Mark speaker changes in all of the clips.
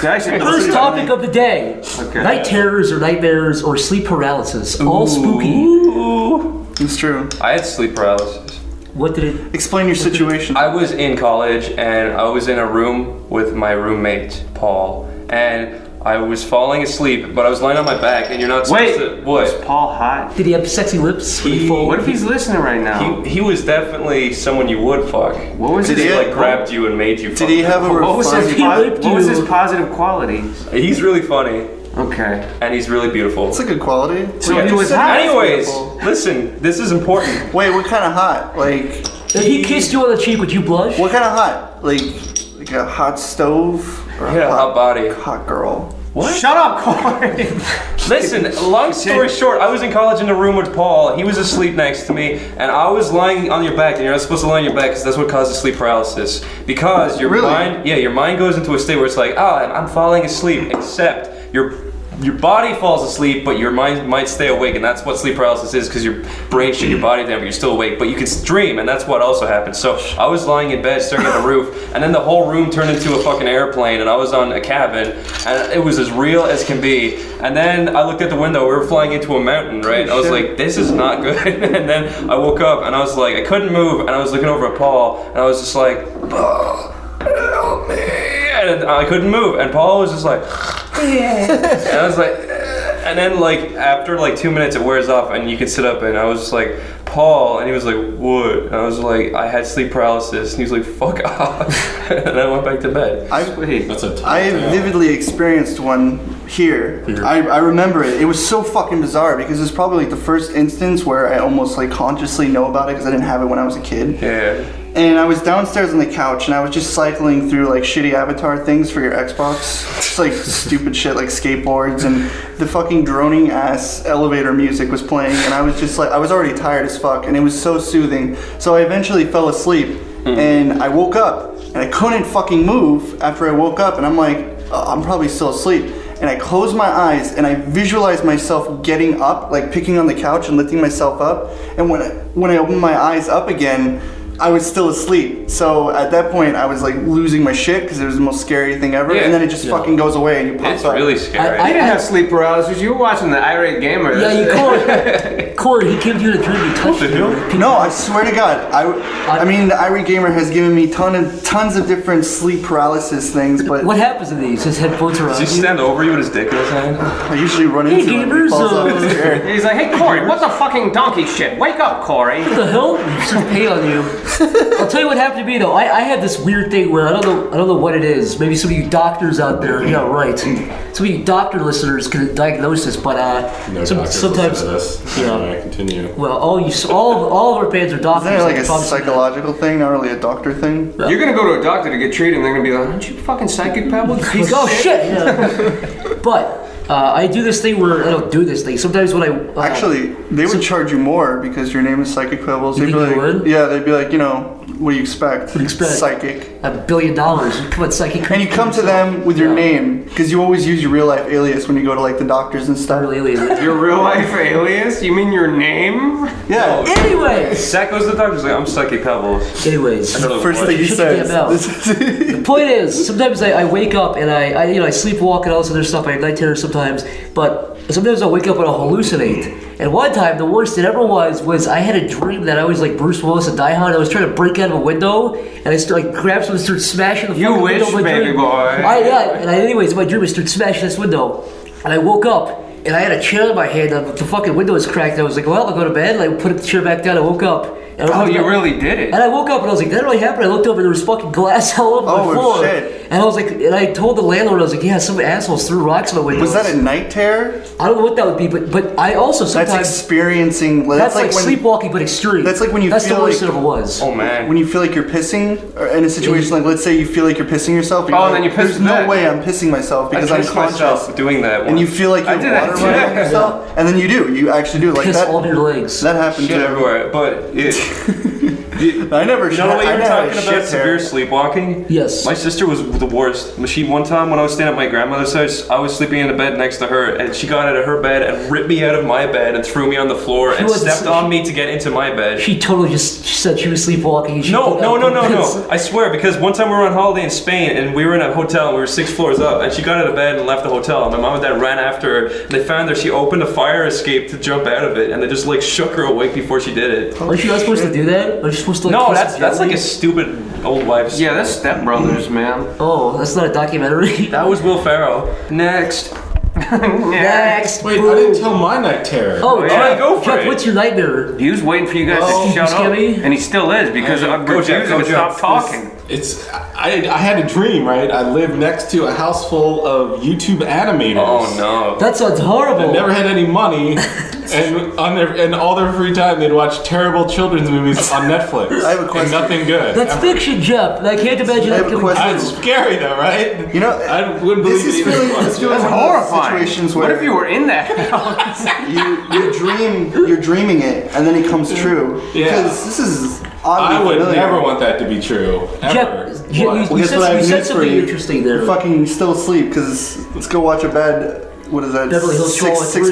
Speaker 1: First topic of the day. Okay. Night terrors or nightmares or sleep paralysis. All spooky.
Speaker 2: Ooh. It's true.
Speaker 3: I had sleep paralysis.
Speaker 1: What did it...
Speaker 2: Explain your situation.
Speaker 3: I was in college and I was in a room with my roommate, Paul, and I was falling asleep, but I was lying on my back, and you're not supposed to... What?
Speaker 4: Was Paul hot?
Speaker 1: Did he have sexy lips?
Speaker 4: What if he's listening right now?
Speaker 3: He was definitely someone you would fuck.
Speaker 4: What was
Speaker 3: he like grabbed you and made you fuck?
Speaker 2: Did he have a
Speaker 4: what was his positive qualities?
Speaker 3: He's really funny.
Speaker 4: Okay.
Speaker 3: And he's really beautiful.
Speaker 2: It's a good quality.
Speaker 4: So he was hot.
Speaker 3: Anyways, listen, this is important.
Speaker 2: Wait, what kind of hot? Like...
Speaker 1: If he kissed you on the cheek, would you blush?
Speaker 2: What kind of hot? Like a hot stove? Or
Speaker 3: a hot body.
Speaker 2: Hot girl.
Speaker 3: What?
Speaker 4: Shut up, Corey.
Speaker 3: Listen, long story short, I was in college in a room with Paul. He was asleep next to me, and I was lying on your back, and you're not supposed to lie on your back because that's what causes sleep paralysis. Because your mind goes into a state where it's like, I'm falling asleep, except your body falls asleep, but your mind might stay awake, and that's what sleep paralysis is, because your brain shut your body down, but you're still awake, but you can dream, and that's what also happens. So I was lying in bed, staring at the roof, and then the whole room turned into a fucking airplane, and I was on a cabin, and it was as real as can be. And then I looked at the window, we were flying into a mountain, right? I was like, this is not good. And then I woke up, and I was like, I couldn't move, and I was looking over at Paul, and I was just like, oh, help me. And I couldn't move, and Paul was just like, and I was like, and then like after like 2 minutes it wears off and you can sit up, and I was just like, Paul, and he was like, what? And I was like, I had sleep paralysis, and he was like, fuck off. And I went back to bed.
Speaker 2: I vividly experienced one here. I remember it. It was so fucking bizarre because it's probably like the first instance where I almost like consciously know about it because I didn't have it when I was a kid.
Speaker 3: Yeah.
Speaker 2: And I was downstairs on the couch, and I was just cycling through like shitty avatar things for your Xbox. Just like stupid shit like skateboards, and the fucking droning ass elevator music was playing, and I was just like, I was already tired as fuck, and it was so soothing. So I eventually fell asleep, and I woke up, and I couldn't fucking move after I woke up, and I'm like, I'm probably still asleep. And I closed my eyes, and I visualized myself getting up, like picking on the couch and lifting myself up. And when I opened my eyes up again, I was still asleep. So at that point, I was like losing my shit because it was the most scary thing ever. Yeah. And then it just fucking goes away and you pop up.
Speaker 3: It's really scary.
Speaker 4: I didn't have sleep paralysis. You were watching the Irate Gamer.
Speaker 1: Yeah, Corey, he came to you in a dream. You touched him.
Speaker 2: No, I swear to God. I mean, the Irate Gamer has given me tons of different sleep paralysis things. But
Speaker 1: what happens to these? His headphones are on.
Speaker 3: Does he stand over you with his dick in his hand?
Speaker 2: I usually run into him. He falls off his chair.
Speaker 4: He's like, hey Corey, what the fucking donkey shit? Wake up, Corey.
Speaker 1: What the hell? He's just pay on you. I'll tell you what happened to me though. I had this weird thing where I don't know what it is. Maybe some of you doctors out there, yeah, right. Some of you doctor listeners can diagnose this, but sometimes,
Speaker 5: yeah. Continue.
Speaker 1: Well, all of our fans are doctors.
Speaker 2: Isn't it like a psychological thing, not really a doctor thing?
Speaker 4: You're gonna go to a doctor to get treated, and they're gonna be like, "Aren't you fucking psychic, Pebble?"
Speaker 1: Oh shit! Yeah. But. I do this thing where I don't do this thing. Sometimes when I...
Speaker 2: Actually, they would charge you more because your name is Psychic Pebbles. They'd be like, yeah, they'd be like, you know, what do you expect? What do you expect? Psychic.
Speaker 1: $1 billion. You come at Psychic.
Speaker 2: And you come to them with your name because you always use your real life alias when you go to like the doctors and stuff.
Speaker 4: Your real life alias? You mean your name?
Speaker 2: Yeah.
Speaker 1: Anyways.
Speaker 3: Zach goes to the doctor's like, I'm Psychic Pebbles.
Speaker 1: Anyways.
Speaker 2: First thing he says.
Speaker 1: The point is, sometimes I wake up and I sleepwalk and all this other stuff. I have night terrors sometimes, but sometimes I'll wake up and I'll hallucinate. And one time, the worst it ever was I had a dream that I was like Bruce Willis and Die Hard. I was trying to break out of a window, and I started grabbed something and started smashing the fucking window.
Speaker 4: You wish, baby boy.
Speaker 1: Anyways, in my dream, I started smashing this window, and I woke up, and I had a chair in my hand, and the fucking window was cracked, and I was like, well, I'll go to bed, and I put the chair back down, I woke up.
Speaker 4: You really did it.
Speaker 1: And I woke up and I was like, that really happened. I looked over and there was fucking glass all over the floor.
Speaker 2: Shit.
Speaker 1: And I was like, and I told the landlord, I was like, yeah, some assholes threw rocks in my window.
Speaker 2: Was that a night terror?
Speaker 1: I don't know what that would be, but I also sometimes...
Speaker 2: That's experiencing...
Speaker 1: That's like sleepwalking, but extreme.
Speaker 2: That's like when you
Speaker 1: feel like... That's the worst
Speaker 2: like,
Speaker 1: it ever was.
Speaker 3: Oh, man.
Speaker 2: When you feel like you're pissing, or in a situation like, let's say you feel like you're pissing yourself.
Speaker 4: And then you piss.
Speaker 2: There's no way I'm pissing myself because I'm conscious.
Speaker 3: Myself doing that once.
Speaker 2: And you feel like you're water running on yourself. And then you do. You actually do. Like
Speaker 1: piss
Speaker 2: that.
Speaker 1: all over your legs.
Speaker 2: That happened
Speaker 3: Shit
Speaker 2: to
Speaker 3: everywhere. But
Speaker 2: I never.
Speaker 3: You know what
Speaker 2: I
Speaker 3: you were
Speaker 2: never
Speaker 3: talking about
Speaker 2: shit
Speaker 3: severe
Speaker 2: hair.
Speaker 3: sleepwalking?
Speaker 1: Yes.
Speaker 3: My sister was the worst. One time when I was staying at my grandmother's house, I was sleeping in the bed next to her, and she got out of her bed and ripped me out of my bed and threw me on the floor and
Speaker 1: wasn't
Speaker 3: stepped on me to get into my bed.
Speaker 1: She totally just said she was sleepwalking.
Speaker 3: No. I swear, because one time we were on holiday in Spain and we were in a hotel and we were 6 floors up, and she got out of bed and left the hotel. And my mom and dad ran after her, and they found her. She opened a fire escape to jump out of it, and they just like shook her awake before she did it.
Speaker 1: Aren't you not supposed to do that? Are you supposed to? Like,
Speaker 3: No,
Speaker 1: kiss
Speaker 3: that's
Speaker 1: gently?
Speaker 3: like a stupid old wives.
Speaker 4: Yeah, that's Step Brothers, man.
Speaker 1: Oh, that's not a documentary.
Speaker 3: That was Will Ferrell.
Speaker 4: Next.
Speaker 1: Next.
Speaker 5: Wait, I didn't tell my night terror.
Speaker 1: Oh,
Speaker 3: yeah,
Speaker 1: Jeff,
Speaker 3: go for
Speaker 1: Jeff,
Speaker 3: it.
Speaker 1: what's your nightmare?
Speaker 4: He was waiting for you guys to shut up,
Speaker 1: Skibby?
Speaker 4: and he still is because I
Speaker 3: Go, Jeff,
Speaker 4: refusing
Speaker 3: go,
Speaker 4: to stop
Speaker 3: Jeff.
Speaker 4: talking.
Speaker 5: I had a dream, right? I lived next to a house full of YouTube animators.
Speaker 3: Oh no.
Speaker 1: That sounds horrible.
Speaker 5: That never had any money, and and all their free time they'd watch terrible children's movies on Netflix.
Speaker 2: I have a question.
Speaker 5: And nothing good.
Speaker 1: That's
Speaker 5: ever.
Speaker 1: fiction, Jeff. And I can't imagine
Speaker 2: I
Speaker 1: that
Speaker 2: have a
Speaker 1: coming
Speaker 2: question.
Speaker 5: It's scary though, right?
Speaker 2: You know,
Speaker 5: I wouldn't believe
Speaker 2: this is
Speaker 5: it even
Speaker 2: feeling.
Speaker 5: was.
Speaker 2: This feeling
Speaker 4: That's
Speaker 2: one of those
Speaker 4: horrifying.
Speaker 2: situations
Speaker 4: What
Speaker 2: where
Speaker 4: if you were in that house?
Speaker 2: you're dreaming it, and then it comes true.
Speaker 5: Yeah.
Speaker 2: Because this is oddly
Speaker 5: I would
Speaker 2: familiar.
Speaker 5: never want that to be true. Ever.
Speaker 1: Jeff,
Speaker 5: What?
Speaker 1: you
Speaker 2: Well, guess what I
Speaker 1: said,
Speaker 2: have
Speaker 1: you said
Speaker 2: news for
Speaker 1: something
Speaker 2: you.
Speaker 1: interesting there.
Speaker 2: You're fucking still asleep, because let's go watch a bad. What is that?
Speaker 1: Beverly Hills
Speaker 2: 6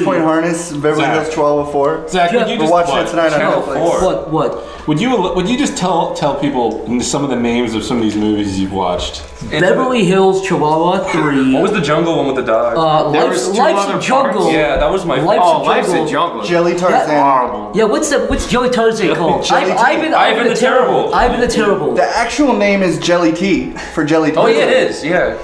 Speaker 2: point
Speaker 1: 1203.
Speaker 2: harness. Beverly
Speaker 5: Zach.
Speaker 2: Hills 1204.
Speaker 5: Zach, would
Speaker 1: Jeff,
Speaker 5: you
Speaker 2: We're
Speaker 5: just
Speaker 2: watching
Speaker 5: what?
Speaker 2: it tonight on
Speaker 3: Channel
Speaker 2: Netflix.
Speaker 3: 4.
Speaker 1: What?
Speaker 5: Would you just tell people some of the names of some of these movies you've watched?
Speaker 1: Beverly Hills Chihuahua 3.
Speaker 3: What was the jungle one with the dog?
Speaker 4: There
Speaker 1: Life's,
Speaker 4: was two
Speaker 1: Life's
Speaker 4: other
Speaker 1: a Jungle.
Speaker 4: parts.
Speaker 3: Yeah, that was my
Speaker 1: Life's
Speaker 4: Oh,
Speaker 1: a
Speaker 4: Life's a
Speaker 1: Jungle.
Speaker 4: Jungle.
Speaker 2: Jelly Tarzan.
Speaker 4: Horrible.
Speaker 1: Yeah, what's Joey Tarzan called?
Speaker 2: Jelly Tea.
Speaker 3: Ivan the Terrible.
Speaker 1: Ivan the Terrible.
Speaker 2: The actual name is Jelly Tea for Jelly
Speaker 3: Oh
Speaker 2: Tarzan.
Speaker 3: yeah, it is. Yeah.